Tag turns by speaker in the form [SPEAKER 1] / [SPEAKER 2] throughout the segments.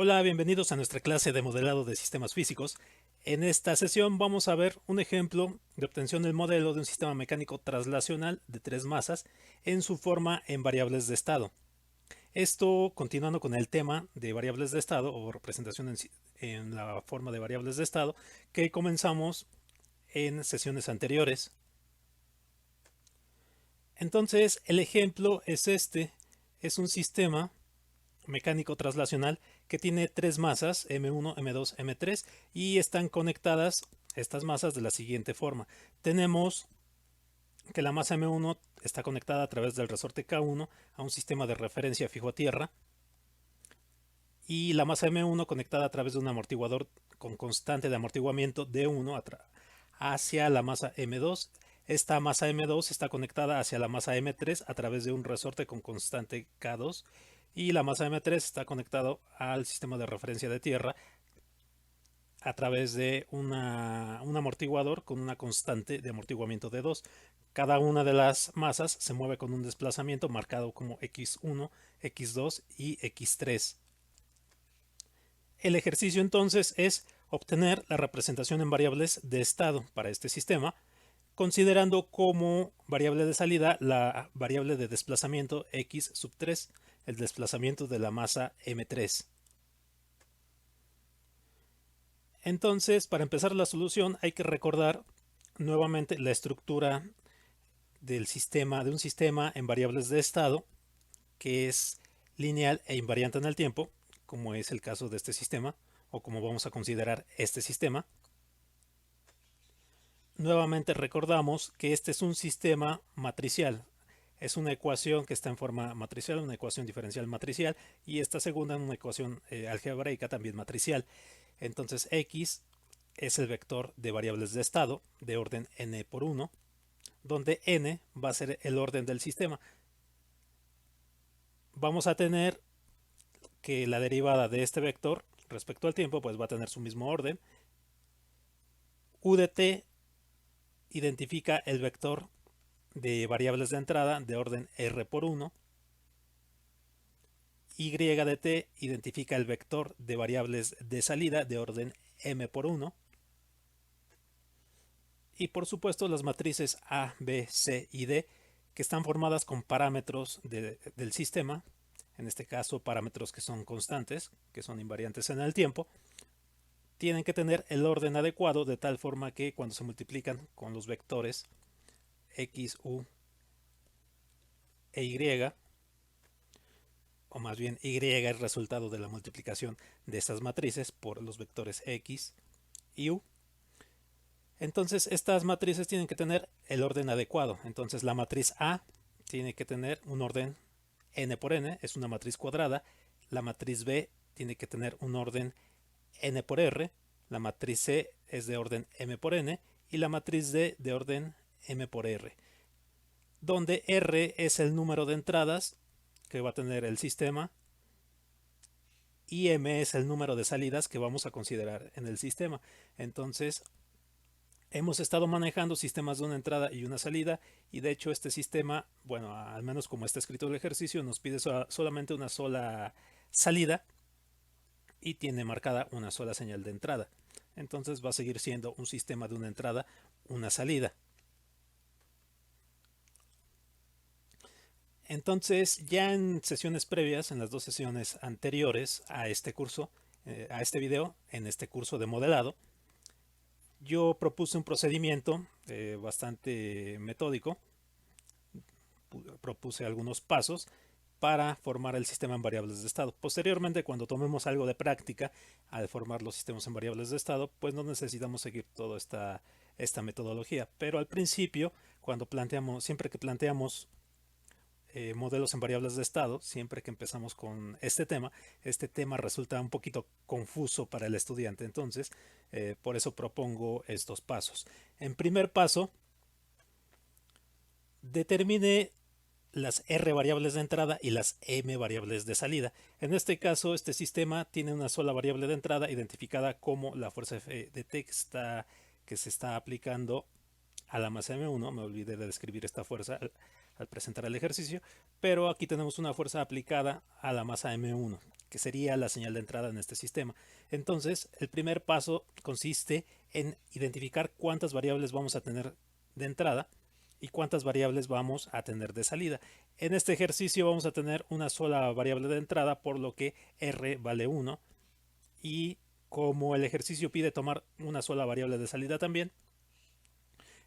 [SPEAKER 1] Hola, bienvenidos a nuestra clase de modelado de sistemas físicos. En esta sesión vamos a ver un ejemplo de obtención del modelo de un sistema mecánico traslacional de tres masas en su forma en variables de estado. Esto continuando con el tema de variables de estado o representación en la forma de variables de estado que comenzamos en sesiones anteriores. Entonces, el ejemplo es este. Es un sistema mecánico traslacional que tiene tres masas, M1, M2, M3, y están conectadas estas masas de la siguiente forma. Tenemos que la masa M1 está conectada a través del resorte K1 a un sistema de referencia fijo a tierra, y la masa M1 conectada a través de un amortiguador con constante de amortiguamiento D1 hacia la masa M2. Esta masa M2 está conectada hacia la masa M3 a través de un resorte con constante K2, y la masa M3 está conectado al sistema de referencia de tierra a través de un amortiguador con una constante de amortiguamiento D2. Cada una de las masas se mueve con un desplazamiento marcado como X1, X2 y X3. El ejercicio entonces es obtener la representación en variables de estado para este sistema, considerando como variable de salida la variable de desplazamiento X sub 3, el desplazamiento de la masa M3. Entonces, para empezar la solución hay que recordar nuevamente la estructura del sistema, de un sistema en variables de estado, que es lineal e invariante en el tiempo, como es el caso de este sistema, o como vamos a considerar este sistema. Nuevamente recordamos que este es un sistema matricial. Es una ecuación que está en forma matricial, una ecuación diferencial matricial, y esta segunda en una ecuación algebraica también matricial. Entonces X es el vector de variables de estado de orden n por 1, donde n va a ser el orden del sistema. Vamos a tener que la derivada de este vector respecto al tiempo pues va a tener su mismo orden. U de t identifica el vector de variables de entrada de orden r por 1. Y de t identifica el vector de variables de salida de orden m por 1. Y por supuesto las matrices A, B, C y D, que están formadas con parámetros del sistema, en este caso parámetros que son constantes, que son invariantes en el tiempo, tienen que tener el orden adecuado de tal forma que cuando se multiplican con los vectores X, U e Y, o más bien Y es resultado de la multiplicación de estas matrices por los vectores X y U. Entonces estas matrices tienen que tener el orden adecuado. Entonces la matriz A tiene que tener un orden n por n, es una matriz cuadrada. La matriz B tiene que tener un orden n por r. La matriz C es de orden m por n y la matriz D de orden m por r, donde r es el número de entradas que va a tener el sistema y m es el número de salidas que vamos a considerar en el sistema. Entonces hemos estado manejando sistemas de una entrada y una salida, y de hecho este sistema, bueno, al menos como está escrito el ejercicio, nos pide solamente una sola salida y tiene marcada una sola señal de entrada. Entonces va a seguir siendo un sistema de una entrada, una salida. Entonces ya en sesiones previas, en las dos sesiones anteriores a este curso, a este video, en este curso de modelado, yo propuse un procedimiento bastante metódico. Propuse algunos pasos para formar el sistema en variables de estado. Posteriormente, cuando tomemos algo de práctica al formar los sistemas en variables de estado, pues no necesitamos seguir toda esta metodología. Pero al principio, siempre que planteamos modelos en variables de estado, siempre que empezamos con este tema resulta un poquito confuso para el estudiante. Entonces, por eso propongo estos pasos. En primer paso, determine las R variables de entrada y las M variables de salida. En este caso, este sistema tiene una sola variable de entrada identificada como la fuerza F de T que se está aplicando a la masa M1. Me olvidé de describir esta fuerza, al presentar el ejercicio, pero aquí tenemos una fuerza aplicada a la masa M1, que sería la señal de entrada en este sistema. Entonces, el primer paso consiste en identificar cuántas variables vamos a tener de entrada y cuántas variables vamos a tener de salida. En este ejercicio vamos a tener una sola variable de entrada, por lo que R vale 1, y como el ejercicio pide tomar una sola variable de salida también,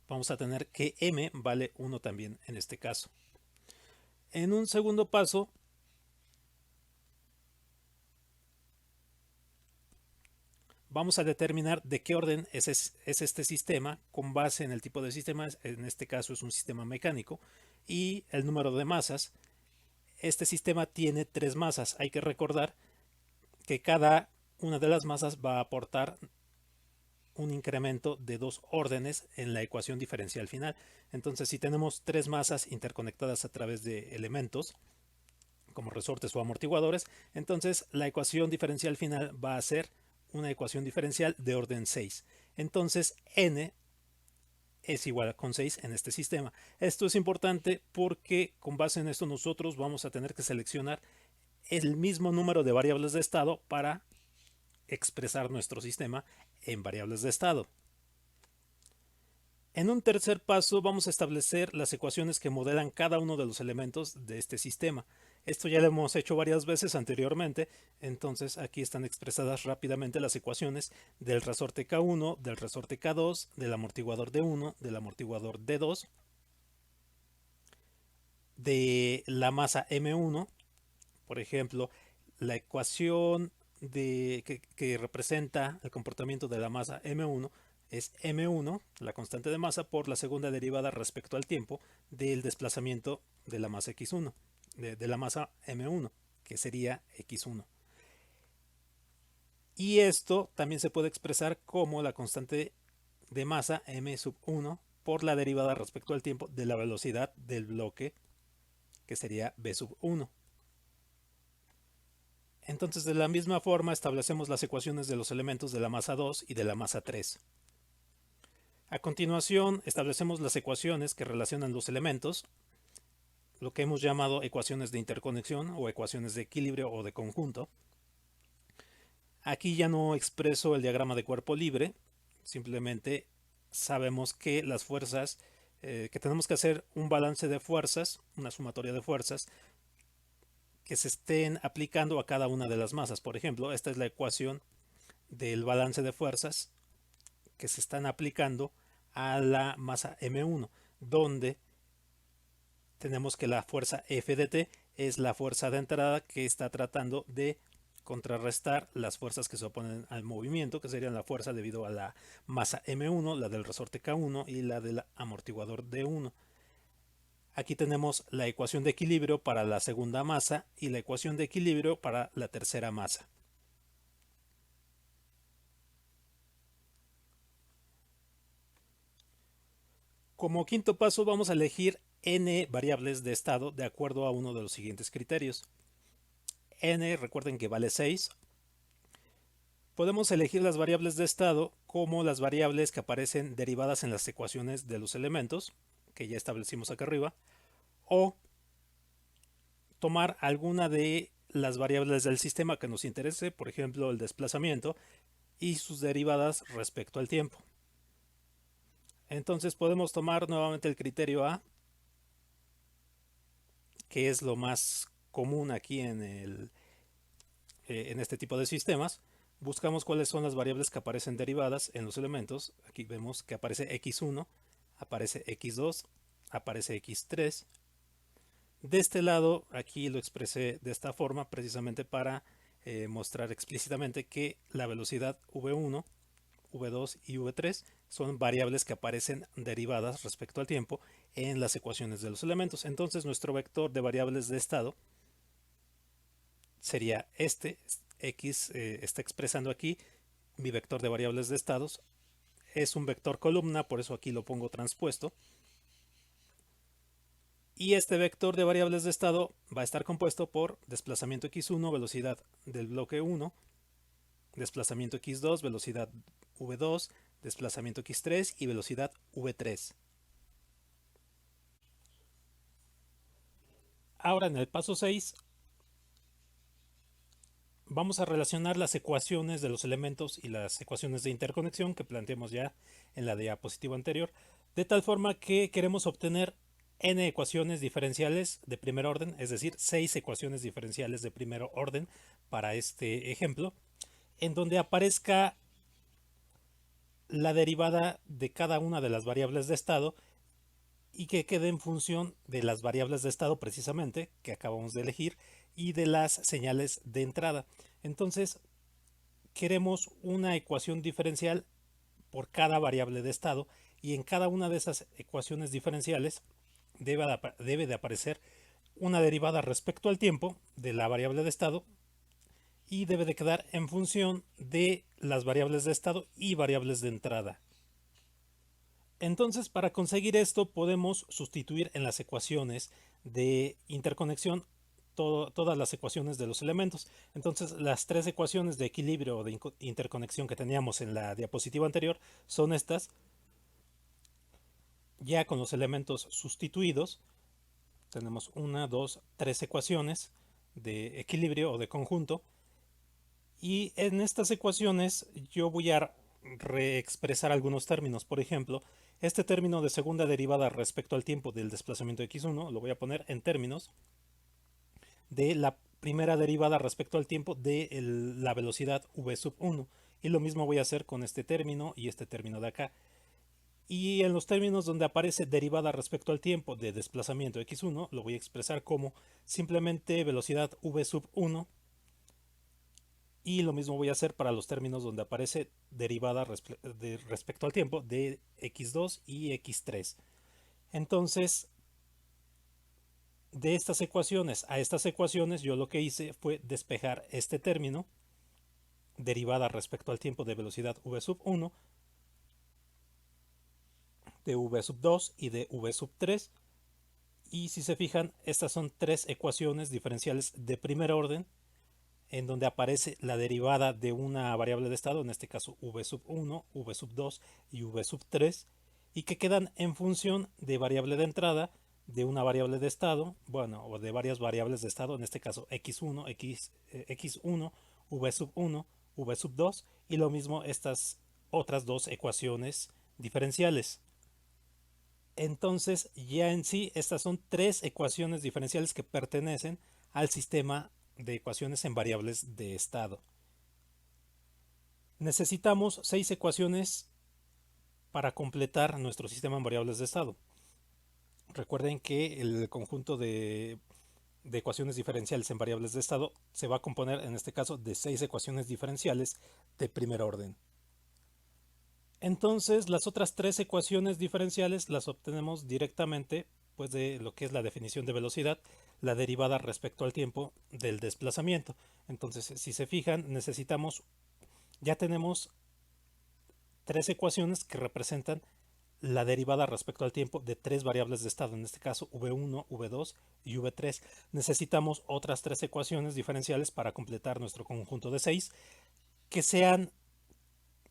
[SPEAKER 1] vamos a tener que M vale 1 también en este caso. En un segundo paso, vamos a determinar de qué orden es este sistema con base en el tipo de sistema. En este caso es un sistema mecánico, y el número de masas. Este sistema tiene 3 masas. Hay que recordar que cada una de las masas va a aportar un incremento de 2 órdenes en la ecuación diferencial final. Entonces, si tenemos 3 masas interconectadas a través de elementos como resortes o amortiguadores, entonces la ecuación diferencial final va a ser una ecuación diferencial de orden 6. Entonces n es igual con 6 en este sistema. Esto es importante porque con base en esto nosotros vamos a tener que seleccionar el mismo número de variables de estado para expresar nuestro sistema en variables de estado. En un tercer paso vamos a establecer las ecuaciones que modelan cada uno de los elementos de este sistema. Esto ya lo hemos hecho varias veces anteriormente, entonces aquí están expresadas rápidamente las ecuaciones del resorte K1, del resorte K2, del amortiguador D1, del amortiguador D2, de la masa M1. Por ejemplo, la ecuación que representa el comportamiento de la masa M1 es M1, la constante de masa, por la segunda derivada respecto al tiempo del desplazamiento de la masa X1, de la masa M1, que sería X1. Y esto también se puede expresar como la constante de masa M sub 1 por la derivada respecto al tiempo de la velocidad del bloque, que sería V sub 1. Entonces, de la misma forma establecemos las ecuaciones de los elementos de la masa 2 y de la masa 3. A continuación, establecemos las ecuaciones que relacionan los elementos, lo que hemos llamado ecuaciones de interconexión o ecuaciones de equilibrio o de conjunto. Aquí ya no expreso el diagrama de cuerpo libre, simplemente sabemos que las fuerzas, que tenemos que hacer un balance de fuerzas, una sumatoria de fuerzas, que se estén aplicando a cada una de las masas. Por ejemplo, esta es la ecuación del balance de fuerzas que se están aplicando a la masa M1, donde tenemos que la fuerza F de T es la fuerza de entrada que está tratando de contrarrestar las fuerzas que se oponen al movimiento, que serían la fuerza debido a la masa M1, la del resorte K1 y la del amortiguador D1. Aquí tenemos la ecuación de equilibrio para la segunda masa y la ecuación de equilibrio para la tercera masa. Como quinto paso vamos a elegir n variables de estado de acuerdo a uno de los siguientes criterios. N, recuerden que vale 6. Podemos elegir las variables de estado como las variables que aparecen derivadas en las ecuaciones de los elementos, que ya establecimos acá arriba, o tomar alguna de las variables del sistema que nos interese, por ejemplo el desplazamiento y sus derivadas respecto al tiempo. Entonces podemos tomar nuevamente el criterio A, que es lo más común aquí en este tipo de sistemas. Buscamos cuáles son las variables que aparecen derivadas en los elementos. Aquí vemos que aparece x1, aparece x2, aparece x3. De este lado, aquí lo expresé de esta forma precisamente para mostrar explícitamente que la velocidad v1, v2 y v3 son variables que aparecen derivadas respecto al tiempo en las ecuaciones de los elementos. Entonces nuestro vector de variables de estado sería este. X está expresando aquí mi vector de variables de estados. Es un vector columna, por eso aquí lo pongo transpuesto. Y este vector de variables de estado va a estar compuesto por desplazamiento x1, velocidad del bloque 1, desplazamiento x2, velocidad v2, desplazamiento x3 y velocidad v3. Ahora en el paso 6 vamos a relacionar las ecuaciones de los elementos y las ecuaciones de interconexión que planteamos ya en la diapositiva anterior, de tal forma que queremos obtener n ecuaciones diferenciales de primer orden, es decir, 6 ecuaciones diferenciales de primer orden para este ejemplo, en donde aparezca la derivada de cada una de las variables de estado y que quede en función de las variables de estado precisamente que acabamos de elegir y de las señales de entrada. Entonces, queremos una ecuación diferencial por cada variable de estado y en cada una de esas ecuaciones diferenciales debe de aparecer una derivada respecto al tiempo de la variable de estado y debe de quedar en función de las variables de estado y variables de entrada. Entonces, para conseguir esto podemos sustituir en las ecuaciones de interconexión todas las ecuaciones de los elementos. Entonces, las tres ecuaciones de equilibrio o de interconexión que teníamos en la diapositiva anterior son estas. Ya con los elementos sustituidos, tenemos una, dos, tres ecuaciones de equilibrio o de conjunto. Y en estas ecuaciones yo voy a reexpresar algunos términos. Por ejemplo, este término de segunda derivada respecto al tiempo del desplazamiento x1 lo voy a poner en términos de la primera derivada respecto al tiempo de la velocidad v sub 1. Y lo mismo voy a hacer con este término y este término de acá. Y en los términos donde aparece derivada respecto al tiempo de desplazamiento x1, lo voy a expresar como simplemente velocidad v sub 1. Y lo mismo voy a hacer para los términos donde aparece derivada respecto al tiempo de x2 y x3. Entonces, de estas ecuaciones a estas ecuaciones, yo lo que hice fue despejar este término, derivada respecto al tiempo de velocidad v sub 1, de v sub 2 y de v sub 3. Y si se fijan, estas son tres ecuaciones diferenciales de primer orden, en donde aparece la derivada de una variable de estado, en este caso v sub 1, v sub 2 y v sub 3, y que quedan en función de variable de entrada, de una variable de estado, bueno, o de varias variables de estado, en este caso x1, x1, v sub 1, v sub 2, y lo mismo estas otras dos ecuaciones diferenciales. Entonces, ya en sí, estas son tres ecuaciones diferenciales que pertenecen al sistema de ecuaciones en variables de estado. Necesitamos 6 ecuaciones para completar nuestro sistema en variables de estado. Recuerden que el conjunto de ecuaciones diferenciales en variables de estado se va a componer en este caso de 6 ecuaciones diferenciales de primer orden. Entonces las otras 3 ecuaciones diferenciales las obtenemos directamente pues de lo que es la definición de velocidad, la derivada respecto al tiempo del desplazamiento. Entonces, si se fijan, ya tenemos 3 ecuaciones que representan la derivada respecto al tiempo de 3 variables de estado, en este caso v1, v2 y v3. Necesitamos otras 3 ecuaciones diferenciales para completar nuestro conjunto de 6 que sean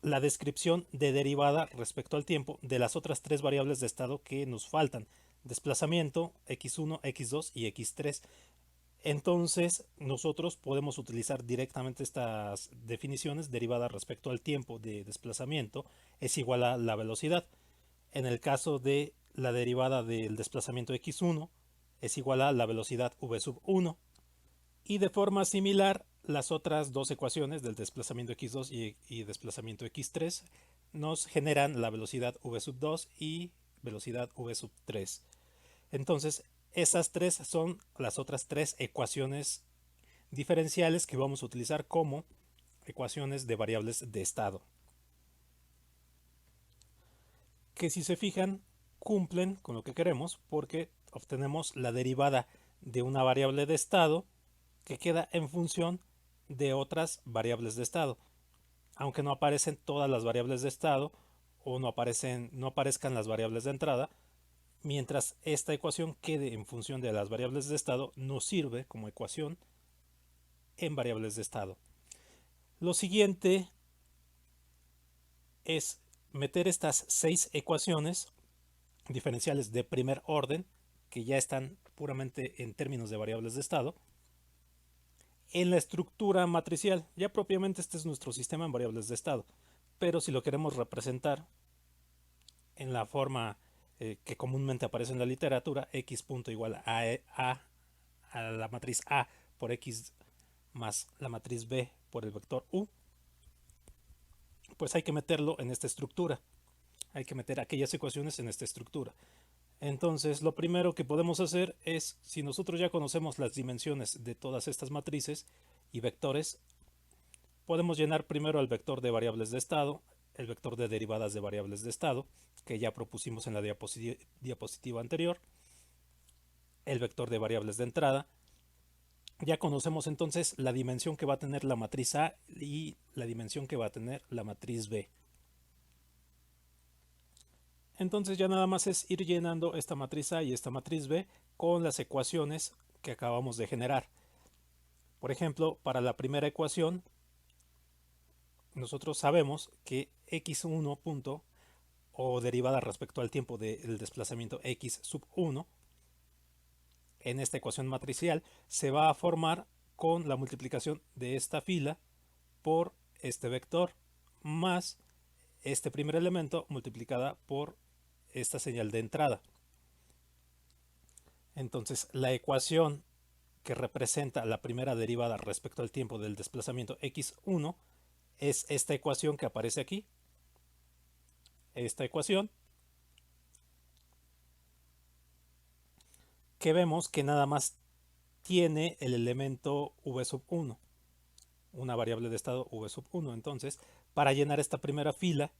[SPEAKER 1] la descripción de derivada respecto al tiempo de las otras 3 variables de estado que nos faltan: desplazamiento, x1, x2 y x3. Entonces nosotros podemos utilizar directamente estas definiciones. Derivada respecto al tiempo de desplazamiento es igual a la velocidad. En el caso de la derivada del desplazamiento x1 es igual a la velocidad v sub 1. Y de forma similar, las otras dos ecuaciones del desplazamiento x2 y desplazamiento x3 nos generan la velocidad v sub 2 y velocidad v sub 3. Entonces, esas tres son las otras tres ecuaciones diferenciales que vamos a utilizar como ecuaciones de variables de estado. Que si se fijan, cumplen con lo que queremos porque obtenemos la derivada de una variable de estado que queda en función de otras variables de estado. Aunque no aparecen todas las variables de estado o no aparezcan las variables de entrada, mientras esta ecuación quede en función de las variables de estado, nos sirve como ecuación en variables de estado. Lo siguiente es meter estas 6 ecuaciones diferenciales de primer orden que ya están puramente en términos de variables de estado, en la estructura matricial. Ya propiamente este es nuestro sistema en variables de estado, pero si lo queremos representar en la forma que comúnmente aparece en la literatura, x punto igual a la matriz A por x más la matriz B por el vector U, pues hay que meterlo en esta estructura. Hay que meter aquellas ecuaciones en esta estructura. Entonces, lo primero que podemos hacer es, si nosotros ya conocemos las dimensiones de todas estas matrices y vectores, podemos llenar primero el vector de variables de estado, el vector de derivadas de variables de estado, que ya propusimos en la diapositiva anterior, el vector de variables de entrada. Ya conocemos entonces la dimensión que va a tener la matriz A y la dimensión que va a tener la matriz B. Entonces ya nada más es ir llenando esta matriz A y esta matriz B con las ecuaciones que acabamos de generar. Por ejemplo, para la primera ecuación, nosotros sabemos que x1 punto o derivada respecto al tiempo del desplazamiento x sub 1 en esta ecuación matricial se va a formar con la multiplicación de esta fila por este vector más este primer elemento multiplicada por esta señal de entrada. Entonces la ecuación que representa la primera derivada respecto al tiempo del desplazamiento x1 es esta ecuación que aparece aquí. Esta ecuación que vemos que nada más tiene el elemento v sub 1, una variable de estado v sub 1. Entonces, para llenar esta primera fila,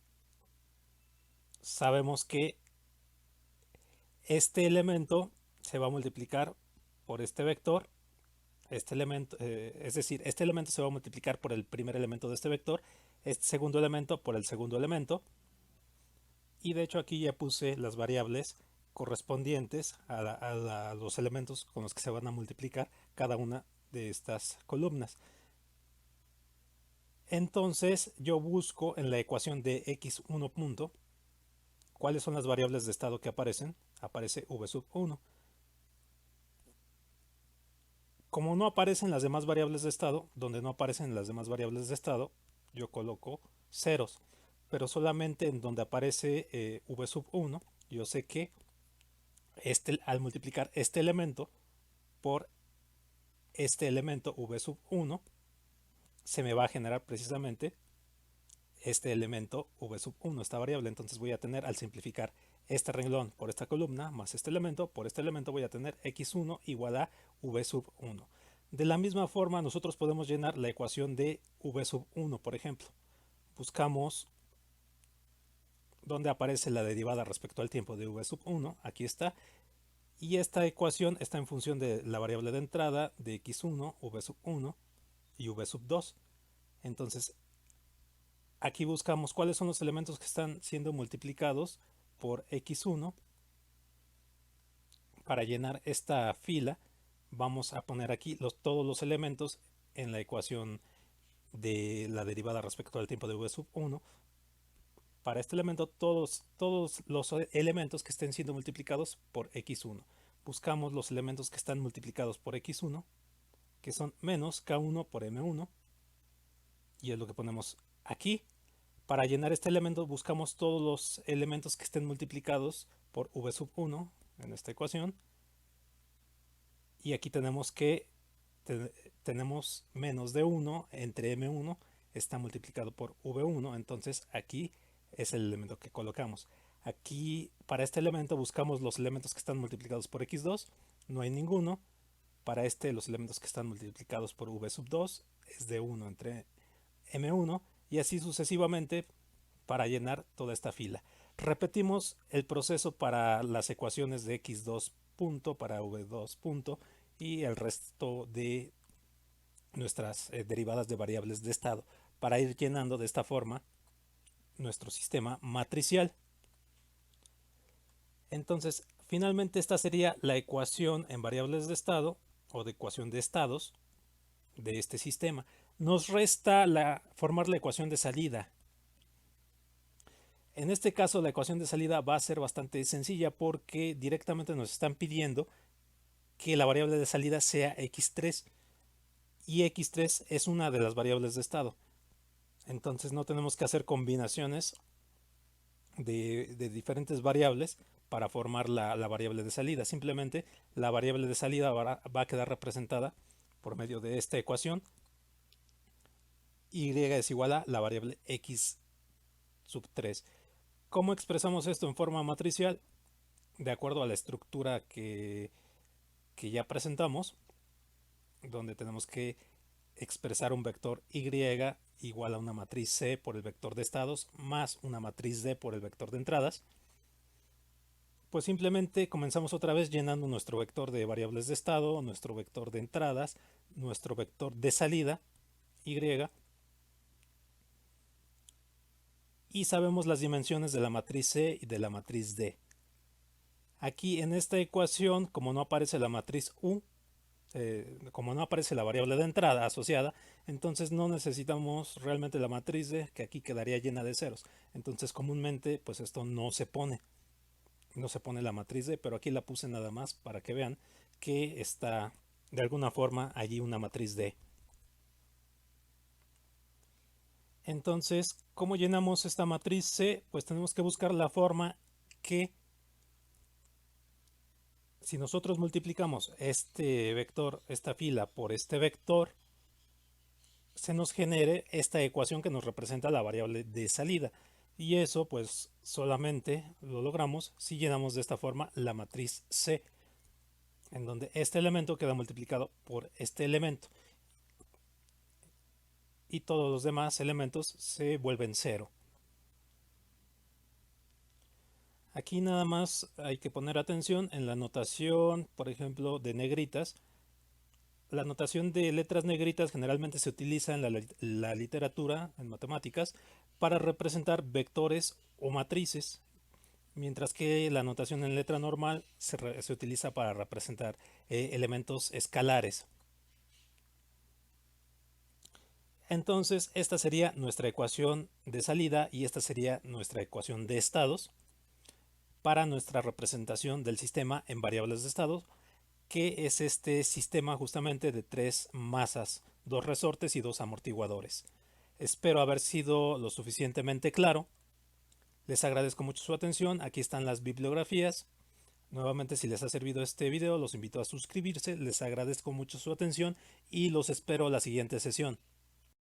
[SPEAKER 1] sabemos que este elemento se va a multiplicar por este vector, este elemento, es decir, este elemento se va a multiplicar por el primer elemento de este vector, este segundo elemento por el segundo elemento, y de hecho aquí ya puse las variables correspondientes a los elementos con los que se van a multiplicar cada una de estas columnas. Entonces yo busco en la ecuación de x1 punto cuáles son las variables de estado que aparecen. Aparece v sub 1. Como no aparecen las demás variables de estado, donde no aparecen las demás variables de estado, yo coloco ceros. Pero solamente en donde aparece v sub 1, yo sé que al multiplicar este elemento por este elemento v sub 1, se me va a generar precisamente este elemento v sub 1, esta variable. Entonces voy a tener, al simplificar este renglón por esta columna más este elemento, por este elemento voy a tener x1 igual a v sub 1. De la misma forma nosotros podemos llenar la ecuación de v sub 1, por ejemplo. Buscamos donde aparece la derivada respecto al tiempo de v sub 1, aquí está, y esta ecuación está en función de la variable de entrada de x1, v sub 1 y v sub 2. Entonces aquí buscamos cuáles son los elementos que están siendo multiplicados por x1. Para llenar esta fila vamos a poner aquí todos los elementos en la ecuación de la derivada respecto al tiempo de v sub 1. Para este elemento todos los elementos que estén siendo multiplicados por x1. Buscamos los elementos que están multiplicados por x1, que son menos k1 por m1, y es lo que ponemos aquí. Para llenar este elemento buscamos todos los elementos que estén multiplicados por v sub 1 en esta ecuación, y aquí tenemos que tenemos menos de 1 entre m1 está multiplicado por v1, entonces aquí es el elemento que colocamos. Aquí para este elemento buscamos los elementos que están multiplicados por x2, no hay ninguno. Para este los elementos que están multiplicados por v sub 2 es de 1 entre m1, y así sucesivamente para llenar toda esta fila. Repetimos el proceso para las ecuaciones de x2 punto, para v2 punto y el resto de nuestras derivadas de variables de estado, para ir llenando de esta forma nuestro sistema matricial. Entonces, finalmente esta sería la ecuación en variables de estado o de ecuación de estados de este sistema. Nos resta formar la ecuación de salida. En este caso la ecuación de salida va a ser bastante sencilla porque directamente nos están pidiendo que la variable de salida sea x3 y x3 es una de las variables de estado. Entonces no tenemos que hacer combinaciones de diferentes variables para formar la variable de salida. Simplemente la variable de salida va a quedar representada por medio de esta ecuación. Y es igual a la variable x sub 3. ¿Cómo expresamos esto en forma matricial? De acuerdo a la estructura que ya presentamos, donde tenemos que expresar un vector y igual a una matriz C por el vector de estados más una matriz D por el vector de entradas. Pues simplemente comenzamos otra vez llenando nuestro vector de variables de estado, nuestro vector de entradas, nuestro vector de salida, Y, y sabemos las dimensiones de la matriz C y de la matriz D. Aquí en esta ecuación, como no aparece la matriz U, como no aparece la variable de entrada asociada, entonces no necesitamos realmente la matriz D, que aquí quedaría llena de ceros. Entonces comúnmente pues esto no se pone la matriz D, pero aquí la puse nada más para que vean que está de alguna forma allí una matriz D. Entonces, ¿cómo llenamos esta matriz C? Pues tenemos que buscar la forma que, si nosotros multiplicamos este vector, esta fila por este vector, se nos genere esta ecuación que nos representa la variable de salida. Y eso pues solamente lo logramos si llenamos de esta forma la matriz C, en donde este elemento queda multiplicado por este elemento y todos los demás elementos se vuelven cero. Aquí nada más hay que poner atención en la notación, por ejemplo, de negritas. La notación de letras negritas generalmente se utiliza en la literatura, en matemáticas, para representar vectores o matrices, mientras que la notación en letra normal se utiliza para representar elementos escalares. Entonces, esta sería nuestra ecuación de salida y esta sería nuestra ecuación de estados para nuestra representación del sistema en variables de estados, que es este sistema justamente de 3 masas, 2 resortes y 2 amortiguadores. Espero haber sido lo suficientemente claro. Les agradezco mucho su atención. Aquí están las bibliografías. Nuevamente, si les ha servido este video, los invito a suscribirse. Les agradezco mucho su atención y los espero a la siguiente sesión.